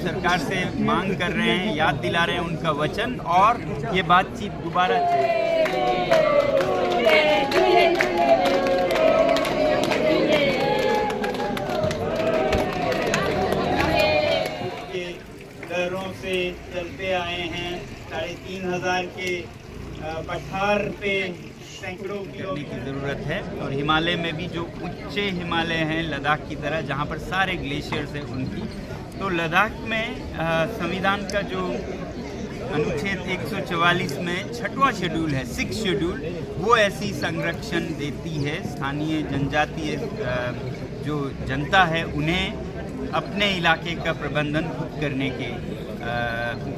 सरकार से मांग कर रहे हैं, याद दिला रहे हैं उनका वचन, और ये बातचीत दोबारा घरों से चलते आए हैं 3500 के पठार पे सैकड़ों करने की ज़रूरत है। और हिमालय में भी जो ऊंचे हिमालय हैं लद्दाख की तरह, जहाँ पर सारे ग्लेशियर्स हैं उनकी, तो लद्दाख में संविधान का जो अनुच्छेद 144 में 6वां शेड्यूल है, 6th शेड्यूल, वो ऐसी संरक्षण देती है स्थानीय जनजातीय जो जनता है उन्हें अपने इलाके का प्रबंधन खुद करने के,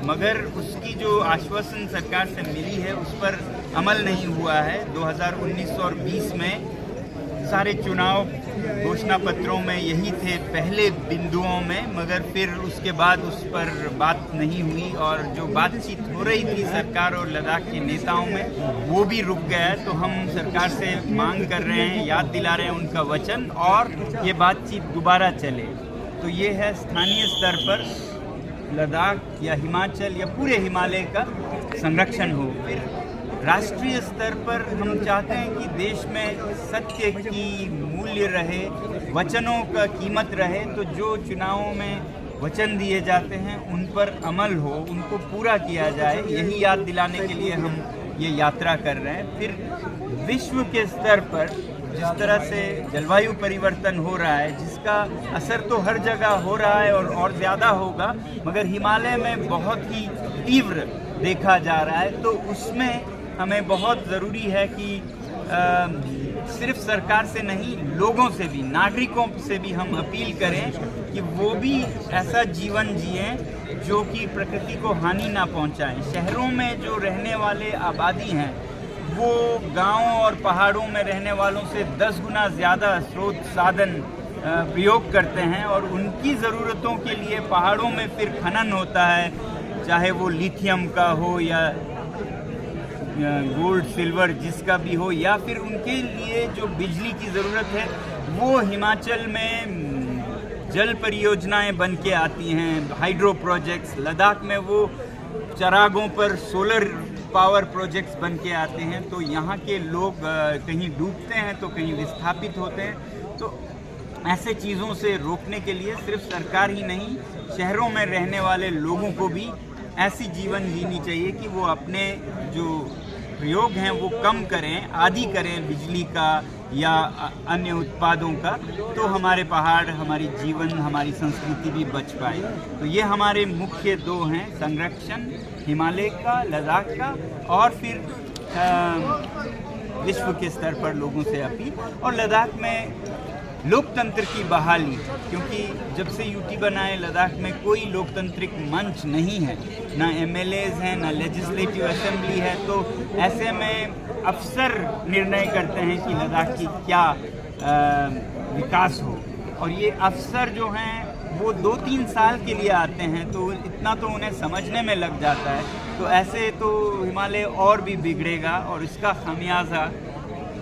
मगर उसकी जो आश्वासन सरकार से मिली है उस पर अमल नहीं हुआ है। 2019 और 20 में सारे चुनाव घोषणा पत्रों में यही थे पहले बिंदुओं में, मगर फिर उसके बाद उस पर बात नहीं हुई, और जो बातचीत हो रही थी सरकार और लद्दाख के नेताओं में वो भी रुक गया है। तो हम सरकार से मांग कर रहे हैं, याद दिला रहे हैं उनका वचन, और ये बातचीत दोबारा चले। तो ये है स्थानीय स्तर पर लद्दाख या हिमाचल या पूरे हिमालय का संरक्षण हो। फिर राष्ट्रीय स्तर पर हम चाहते हैं कि देश में सत्य की मूल्य रहे, वचनों का कीमत रहे, तो जो चुनावों में वचन दिए जाते हैं उन पर अमल हो, उनको पूरा किया जाए। यही याद दिलाने के लिए हम ये यात्रा कर रहे हैं। फिर विश्व के स्तर पर जिस तरह से जलवायु परिवर्तन हो रहा है, जिसका असर तो हर जगह हो रहा है और ज़्यादा होगा, मगर हिमालय में बहुत ही तीव्र देखा जा रहा है, तो उसमें हमें बहुत ज़रूरी है कि सिर्फ सरकार से नहीं, लोगों से भी, नागरिकों से भी हम अपील करें कि वो भी ऐसा जीवन जिएं जो कि प्रकृति को हानि ना पहुंचाएं। शहरों में जो रहने वाले आबादी हैं वो गांवों और पहाड़ों में रहने वालों से 10 गुना ज़्यादा स्रोत साधन प्रयोग करते हैं, और उनकी ज़रूरतों के लिए पहाड़ों में फिर खनन होता है, चाहे वो लिथियम का हो या गोल्ड सिल्वर जिसका भी हो, या फिर उनके लिए जो बिजली की ज़रूरत है वो हिमाचल में जल परियोजनाएं बन के आती हैं, हाइड्रो प्रोजेक्ट्स। लद्दाख में वो चरागों पर सोलर पावर प्रोजेक्ट्स बन के आते हैं। तो यहाँ के लोग कहीं डूबते हैं तो कहीं विस्थापित होते हैं। तो ऐसे चीज़ों से रोकने के लिए सिर्फ सरकार ही नहीं, शहरों में रहने वाले लोगों को भी ऐसी जीवन जीनी चाहिए कि वो अपने जो प्रयोग हैं वो कम करें, आदि करें बिजली का या अन्य उत्पादों का, तो हमारे पहाड़, हमारी जीवन, हमारी संस्कृति भी बच पाए। तो ये हमारे मुख्य दो हैं, संरक्षण हिमालय का, लद्दाख का, और फिर विश्व के स्तर पर लोगों से अपील। और लद्दाख में लोकतंत्र की बहाली, क्योंकि जब से यूटी बना है लद्दाख में कोई लोकतांत्रिक मंच नहीं है, ना एमएलएज हैं, ना लेजिस्लेटिव असेंबली है। तो ऐसे में अफसर निर्णय करते हैं कि लद्दाख की क्या विकास हो, और ये अफसर जो हैं वो 2-3 साल के लिए आते हैं, तो इतना तो उन्हें समझने में लग जाता है। तो ऐसे तो हिमालय और भी बिगड़ेगा, और इसका खामियाजा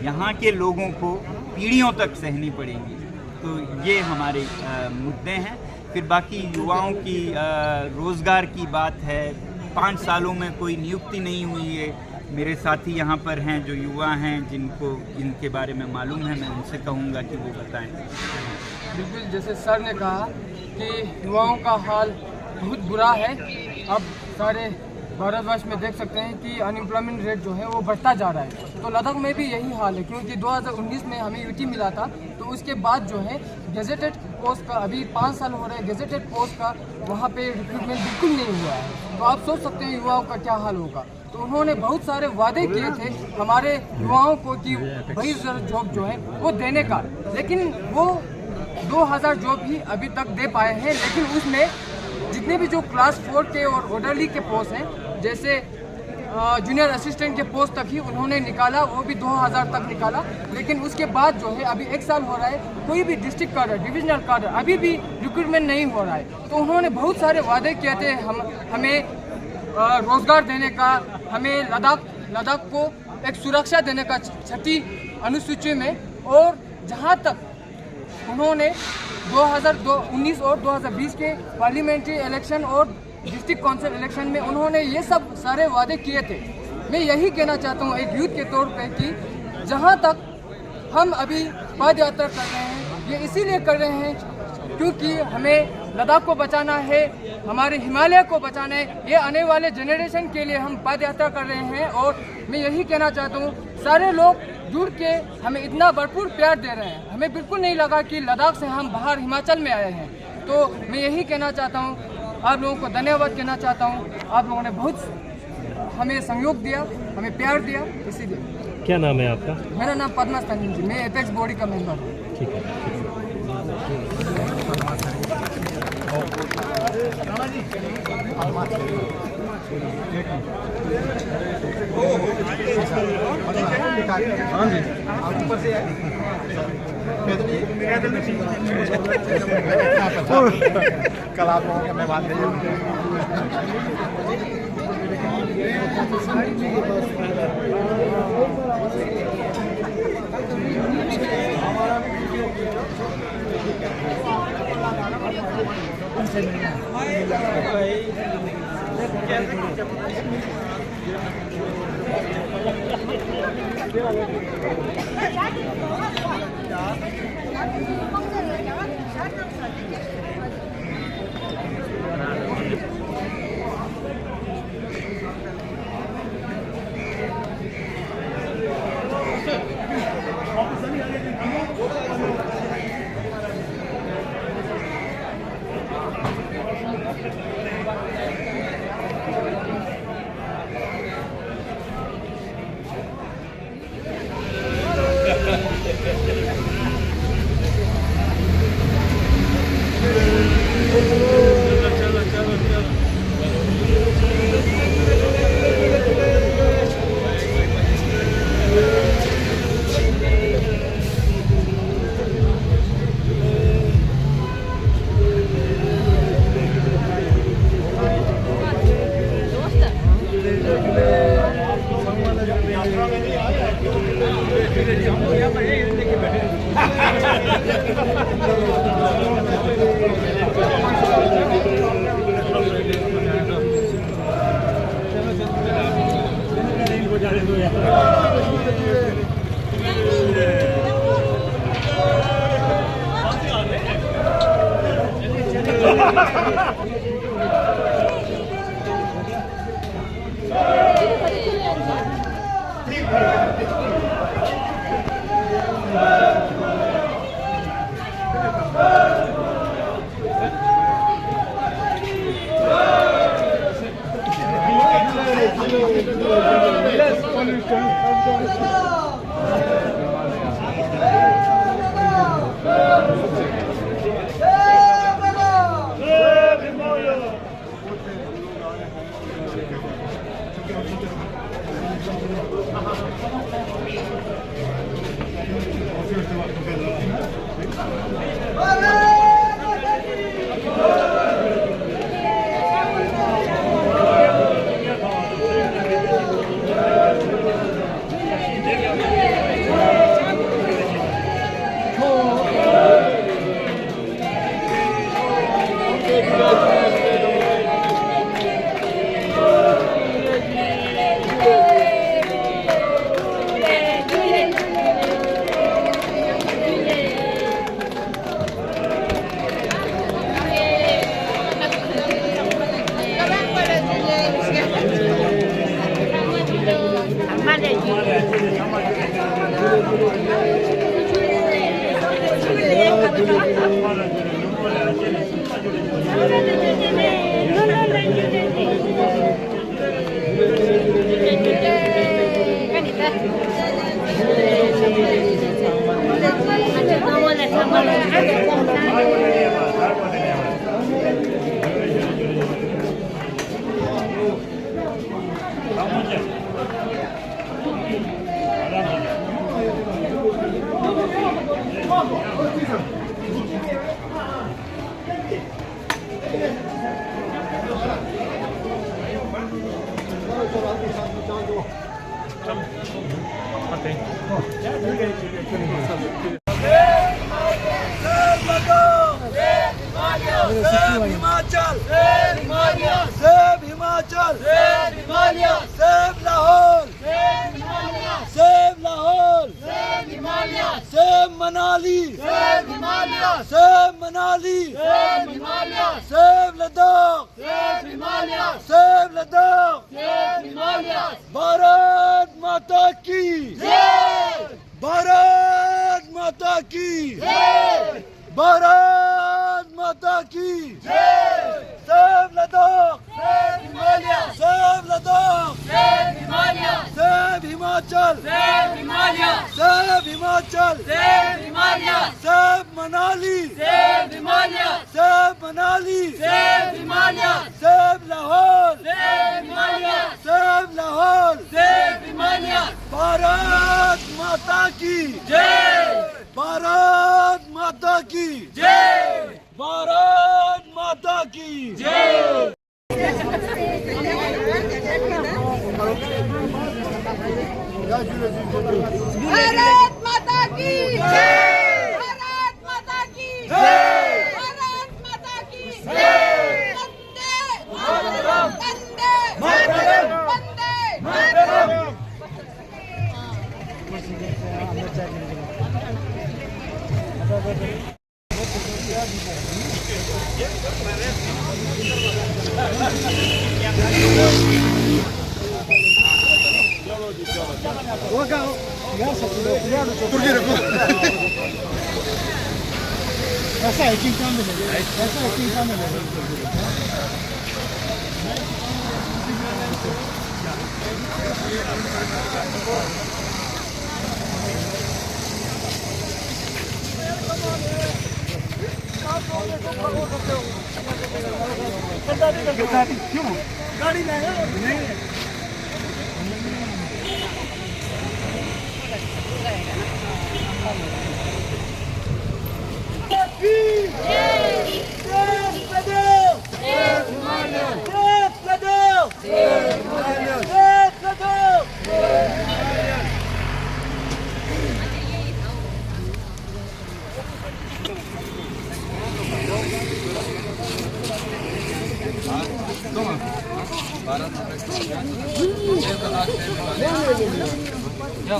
यहाँ के लोगों को पीढ़ियों तक सहनी पड़ेगी। तो ये हमारे मुद्दे हैं। फिर बाकी युवाओं की रोज़गार की बात है। 5 सालों में कोई नियुक्ति नहीं हुई है। मेरे साथी यहाँ पर हैं जो युवा हैं, जिनको इनके बारे में मालूम है, मैं उनसे कहूँगा कि वो बताएं। बिल्कुल, जैसे सर ने कहा कि युवाओं का हाल बहुत बुरा है। अब सारे भारतवर्ष में देख सकते हैं कि अनएम्प्लॉयमेंट रेट जो है वो बढ़ता जा रहा है। तो लद्दाख में भी यही हाल है, क्योंकि 2019 में हमें यूटी मिला था, तो उसके बाद जो है गेजेटेड पोस्ट का, अभी 5 साल हो रहे हैं गेजेटेड पोस्ट का, वहाँ पे रिक्रूटमेंट बिल्कुल नहीं हुआ है। तो आप सोच सकते हैं युवाओं का क्या हाल होगा। तो उन्होंने बहुत सारे वादे किए थे हमारे युवाओं को कि वही जॉब जो है वो देने का, लेकिन वो 2000 जॉब ही अभी तक दे पाए हैं। लेकिन उसमें जितने भी जो क्लास 4 के और ऑर्डरली के पोस्ट हैं, जैसे जूनियर असिस्टेंट के पोस्ट तक ही उन्होंने निकाला, वो भी 2000 तक निकाला। लेकिन उसके बाद जो है अभी 1 साल हो रहा है, कोई भी डिस्ट्रिक्ट कार्डर, डिविजनल कार्डर अभी भी रिक्रूटमेंट नहीं हो रहा है। तो उन्होंने बहुत सारे वादे किए थे हमें रोजगार देने का, हमें लद्दाख को एक सुरक्षा देने का 6ठी अनुसूची में। और जहाँ तक उन्होंने 2019 और 2020 के पार्लियामेंट्री इलेक्शन और डिस्ट्रिक्ट काउंसिल इलेक्शन में उन्होंने ये सब सारे वादे किए थे। मैं यही कहना चाहता हूँ एक यूथ के तौर पे कि जहाँ तक हम अभी पद यात्रा कर रहे हैं ये इसीलिए कर रहे हैं क्योंकि हमें लद्दाख को बचाना है, हमारे हिमालय को बचाना है। ये आने वाले जनरेशन के लिए हम पद यात्रा कर रहे हैं और मैं यही कहना चाहता हूँ सारे लोग जुड़ के हमें इतना भरपूर प्यार दे रहे हैं। हमें बिल्कुल नहीं लगा कि लद्दाख से हम बाहर हिमाचल में आए हैं। तो मैं यही कहना चाहता हूँ, आप लोगों को धन्यवाद कहना चाहता हूँ। आप लोगों ने बहुत हमें सहयोग दिया, हमें प्यार दिया, इसीलिए। क्या नाम है आपका? मेरा नाम पद्मा स्तंजन जी, मैं एपेक्स बॉडी का मेंबर हूँ। ठीक है। कल आप लोगों के मैं बात Okay. Himachal, save Himalaya, save Lahaul, save Himalaya, save Lahaul, save Himalaya, save Manali, save Himalaya, save Manali, save Himalaya, save Ladakh, save Himalaya, save Ladakh, save Himalaya. Bharat माता की जय, भारत माता की जय, भारत माता की जय। Save Ladakh, save Himalaya, save Ladakh, save Himalaya, save Himachal, save Himalaya, save Himachal, save Himalaya, save Manali, save Himalaya, save Manali, save Himalaya, save Lahaul, save Himalaya, save Lahaul, save Himalaya. Bharat माता की जय, भारत माता की जय, भारत माता की जय। भारत माता की जय, भारत माता की जय, भारत माता की जय। वंदे मातरम, वंदे मातरम, वंदे मातरम। गाड़ी नहीं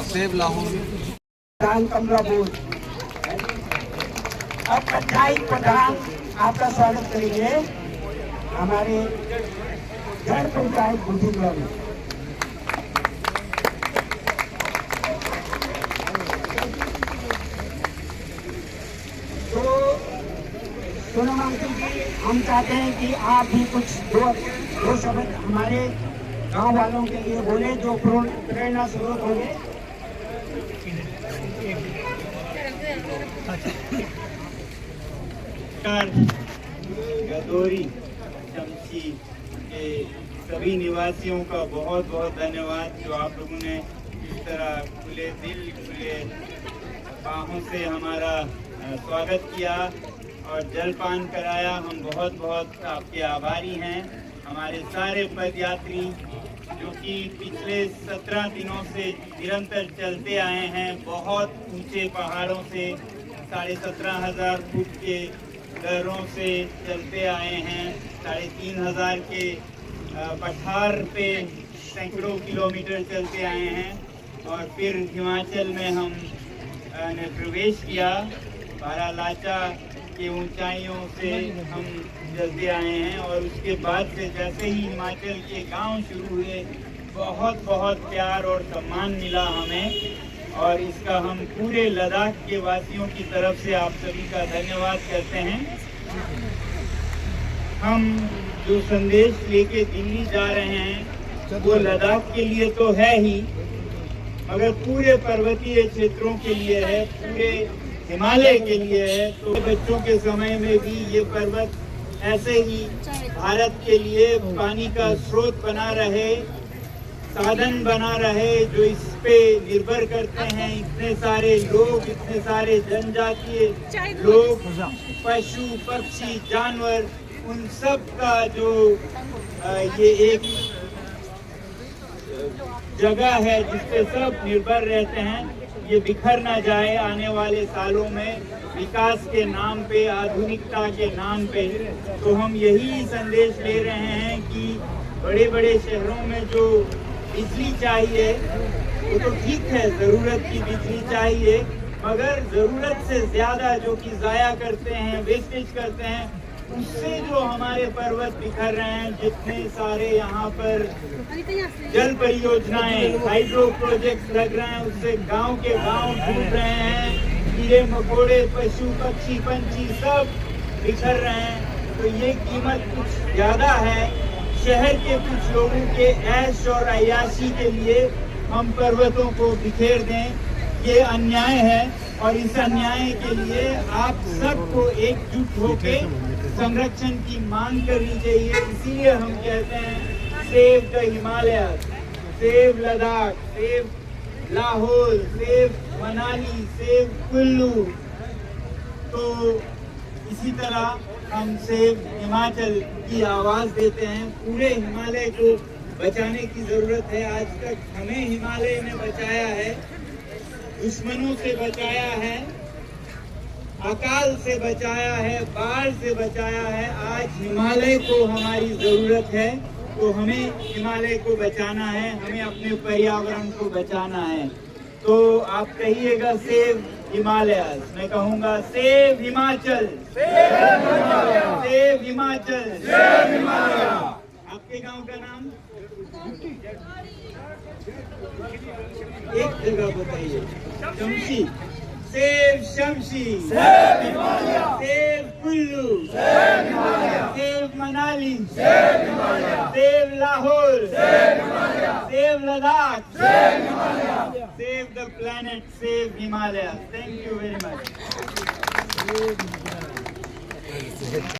सेव लाहौल। कमलापुर अब पंचायत प्रधान आपका स्वागत करेंगे हमारे जन पंचायत बुद्धिंगला में। तो सोनम अंकल जी, हम चाहते हैं कि आप भी कुछ दो शब्द हमारे गांव वालों के लिए बोले जो प्रेरणा स्रोत होंगे। गदोरी चमची के सभी निवासियों का बहुत बहुत धन्यवाद जो आप लोगों ने इस तरह खुले दिल खुले बाहों से हमारा स्वागत किया और जलपान कराया। हम बहुत बहुत आपके आभारी हैं। हमारे सारे पदयात्री जो कि पिछले 17 दिनों से निरंतर चलते आए हैं, बहुत ऊंचे पहाड़ों से 17,500 फुट के दरों से चलते आए हैं, 3,500 के पठार पे सैकड़ों किलोमीटर चलते आए हैं और फिर हिमाचल में हम ने प्रवेश किया। बारालाचा के ऊंचाइयों से हम चलते आए हैं और उसके बाद से जैसे ही हिमाचल के गांव शुरू हुए, बहुत बहुत प्यार और सम्मान मिला हमें और इसका हम पूरे लद्दाख के वासियों की तरफ से आप सभी का धन्यवाद करते हैं। हम जो संदेश लेके दिल्ली जा रहे हैं वो लद्दाख के लिए तो है ही, मगर पूरे पर्वतीय क्षेत्रों के लिए है, पूरे हिमालय के लिए है। तो बच्चों के समय में भी ये पर्वत ऐसे ही भारत के लिए पानी का स्रोत बना रहे, साधन बना रहे, जो इस पे निर्भर करते हैं इतने सारे लोग, इतने सारे जनजातीय लोग, पशु पक्षी जानवर, उन सब का जो ये एक जगह है जिस पे सब निर्भर रहते हैं, ये बिखर ना जाए आने वाले सालों में विकास के नाम पे, आधुनिकता के नाम पे। तो हम यही संदेश ले रहे हैं कि बड़े बड़े शहरों में जो बिजली चाहिए वो तो ठीक है, ज़रूरत की बिजली चाहिए, मगर ज़रूरत से ज़्यादा जो कि ज़ाया करते हैं, वेस्टेज करते हैं, उससे जो हमारे पर्वत बिखर रहे हैं, जितने सारे यहाँ पर जल परियोजनाएं, हाइड्रो प्रोजेक्ट्स लग रहे हैं, उससे गांव के गांव डूब रहे हैं, कीड़े मकोड़े, पशु पक्षी पंछी सब बिखर रहे हैं। तो ये कीमत कुछ ज़्यादा है। शहर के कुछ लोगों के ऐश और अय्याशी के लिए हम पर्वतों को बिखेर दें, ये अन्याय है। और इस अन्याय के लिए आप सबको एकजुट होकर संरक्षण की मांग करनी चाहिए। इसीलिए हम कहते हैं save the Himalaya, save Ladakh, save Lahaul, save Manali, save Kullu. तो इसी तरह हम सेव हिमाचल की आवाज देते हैं। पूरे हिमालय को बचाने की जरूरत है। आज तक हमें हिमालय ने बचाया है, दुश्मनों से बचाया है, अकाल से बचाया है, बाढ़ से बचाया है। आज हिमालय को हमारी जरूरत है, तो हमें हिमालय को बचाना है, हमें अपने पर्यावरण को बचाना है। तो आप कहिएगा सेव हिमालय, मैं कहूँगा सेव हिमाचल, सेव हिमाचल। आपके गांव का नाम एक जगह बताइए। Shamshi, save Shamshi, save Kullu, save Manali, save Lahaul, save Ladakh, save the planet, save Himalaya. Thank you very much.